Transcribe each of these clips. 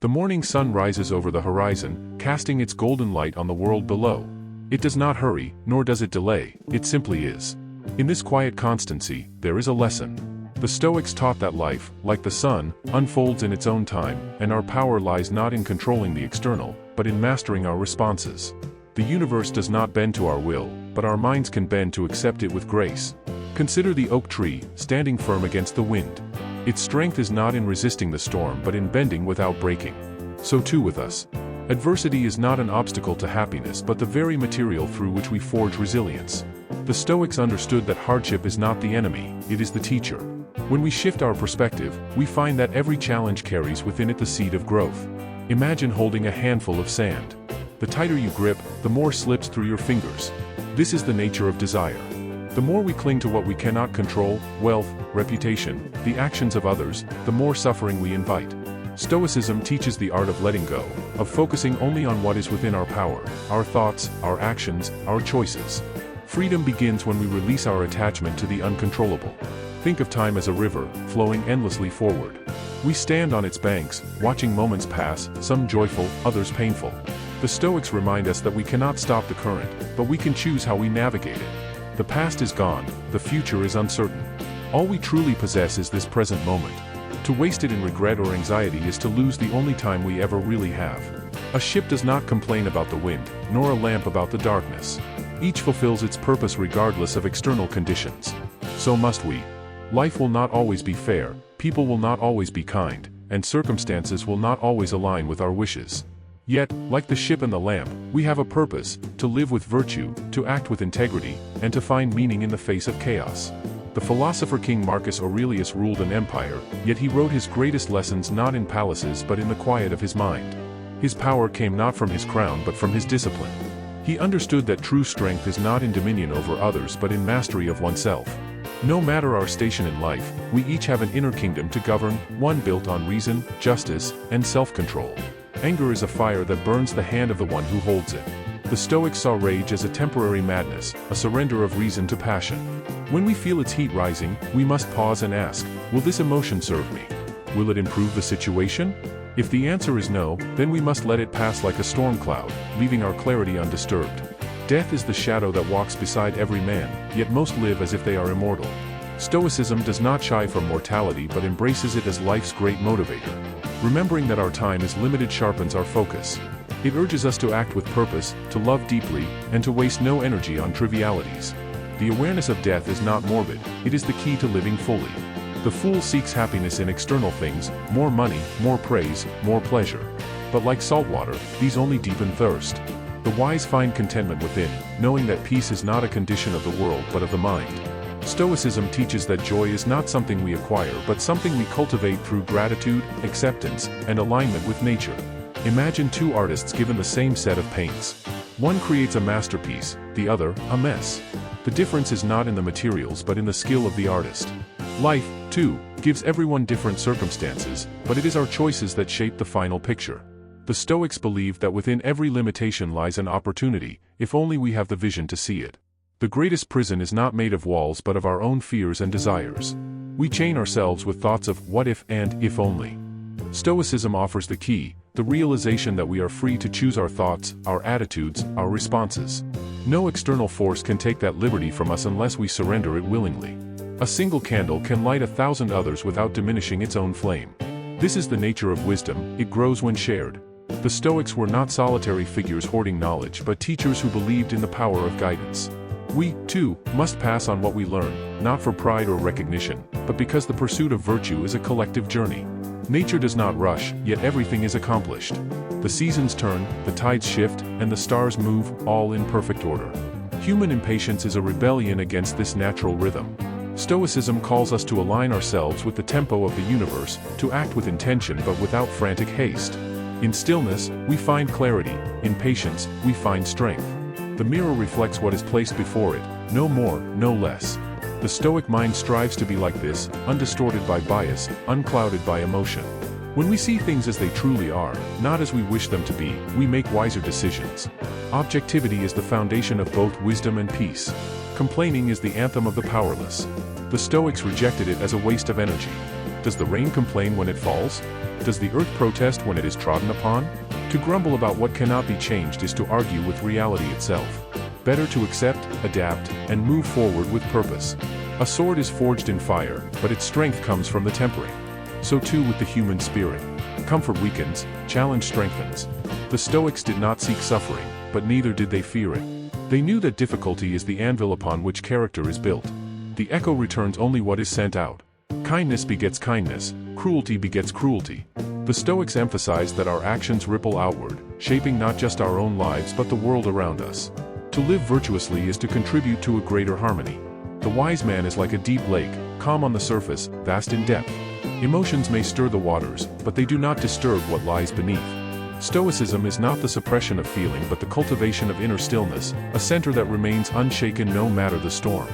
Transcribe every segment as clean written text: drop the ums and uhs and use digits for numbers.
The morning sun rises over the horizon, casting its golden light on the world below. It does not hurry, nor does it delay, it simply is. In this quiet constancy, there is a lesson. The Stoics taught that life, like the sun, unfolds in its own time, and our power lies not in controlling the external, but in mastering our responses. The universe does not bend to our will, but our minds can bend to accept it with grace. Consider the oak tree, standing firm against the wind. Its strength is not in resisting the storm but in bending without breaking. So too with us. Adversity is not an obstacle to happiness but the very material through which we forge resilience. The Stoics understood that hardship is not the enemy, it is the teacher. When we shift our perspective, we find that every challenge carries within it the seed of growth. Imagine holding a handful of sand. The tighter you grip, the more slips through your fingers. This is the nature of desire. The more we cling to what we cannot control, wealth, reputation, the actions of others, the more suffering we invite. Stoicism teaches the art of letting go, of focusing only on what is within our power, our thoughts, our actions, our choices. Freedom begins when we release our attachment to the uncontrollable. Think of time as a river, flowing endlessly forward. We stand on its banks, watching moments pass, some joyful, others painful. The Stoics remind us that we cannot stop the current, but we can choose how we navigate it. The past is gone, the future is uncertain. All we truly possess is this present moment. To waste it in regret or anxiety is to lose the only time we ever really have. A ship does not complain about the wind, nor a lamp about the darkness. Each fulfills its purpose regardless of external conditions. So must we. Life will not always be fair, people will not always be kind, and circumstances will not always align with our wishes. Yet, like the ship and the lamp, we have a purpose, to live with virtue, to act with integrity, and to find meaning in the face of chaos. The philosopher King Marcus Aurelius ruled an empire, yet he wrote his greatest lessons not in palaces but in the quiet of his mind. His power came not from his crown but from his discipline. He understood that true strength is not in dominion over others but in mastery of oneself. No matter our station in life, we each have an inner kingdom to govern, one built on reason, justice, and self-control. Anger is a fire that burns the hand of the one who holds it. The Stoics saw rage as a temporary madness, a surrender of reason to passion. When we feel its heat rising, we must pause and ask, will this emotion serve me? Will it improve the situation? If the answer is no, then we must let it pass like a storm cloud, leaving our clarity undisturbed. Death is the shadow that walks beside every man, yet most live as if they are immortal. Stoicism does not shy from mortality but embraces it as life's great motivator. Remembering that our time is limited sharpens our focus. It urges us to act with purpose, to love deeply, and to waste no energy on trivialities. The awareness of death is not morbid, it is the key to living fully. The fool seeks happiness in external things, more money, more praise, more pleasure. But like salt water, these only deepen thirst. The wise find contentment within, knowing that peace is not a condition of the world but of the mind. Stoicism teaches that joy is not something we acquire but something we cultivate through gratitude, acceptance, and alignment with nature. Imagine two artists given the same set of paints. One creates a masterpiece, the other, a mess. The difference is not in the materials but in the skill of the artist. Life, too, gives everyone different circumstances, but it is our choices that shape the final picture. The Stoics believed that within every limitation lies an opportunity, if only we have the vision to see it. The greatest prison is not made of walls but of our own fears and desires. We chain ourselves with thoughts of what if and if only. Stoicism offers the key, the realization that we are free to choose our thoughts, our attitudes, our responses. No external force can take that liberty from us unless we surrender it willingly. A single candle can light 1,000 others without diminishing its own flame. This is the nature of wisdom, it grows when shared. The Stoics were not solitary figures hoarding knowledge but teachers who believed in the power of guidance. We, too, must pass on what we learn, not for pride or recognition, but because the pursuit of virtue is a collective journey. Nature does not rush, yet everything is accomplished. The seasons turn, the tides shift, and the stars move, all in perfect order. Human impatience is a rebellion against this natural rhythm. Stoicism calls us to align ourselves with the tempo of the universe, to act with intention but without frantic haste. In stillness, we find clarity, in patience, we find strength. The mirror reflects what is placed before it, no more, no less. The Stoic mind strives to be like this, undistorted by bias, unclouded by emotion. When we see things as they truly are, not as we wish them to be, we make wiser decisions. Objectivity is the foundation of both wisdom and peace. Complaining is the anthem of the powerless. The Stoics rejected it as a waste of energy. Does the rain complain when it falls? Does the earth protest when it is trodden upon? To grumble about what cannot be changed is to argue with reality itself. Better to accept, adapt, and move forward with purpose. A sword is forged in fire, but its strength comes from the tempering. So too with the human spirit. Comfort weakens, challenge strengthens. The Stoics did not seek suffering, but neither did they fear it. They knew that difficulty is the anvil upon which character is built. The echo returns only what is sent out. Kindness begets kindness, cruelty begets cruelty. The Stoics emphasized that our actions ripple outward, shaping not just our own lives but the world around us. To live virtuously is to contribute to a greater harmony. The wise man is like a deep lake, calm on the surface, vast in depth. Emotions may stir the waters, but they do not disturb what lies beneath. Stoicism is not the suppression of feeling but the cultivation of inner stillness, a center that remains unshaken no matter the storm.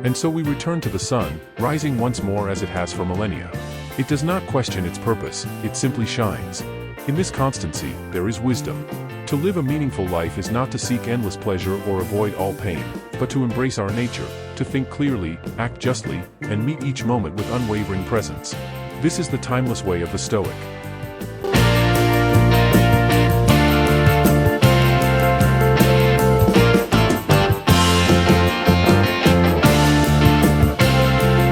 And so we return to the sun, rising once more as it has for millennia. It does not question its purpose, it simply shines. In this constancy, there is wisdom. To live a meaningful life is not to seek endless pleasure or avoid all pain, but to embrace our nature, to think clearly, act justly, and meet each moment with unwavering presence. This is the timeless way of the Stoic.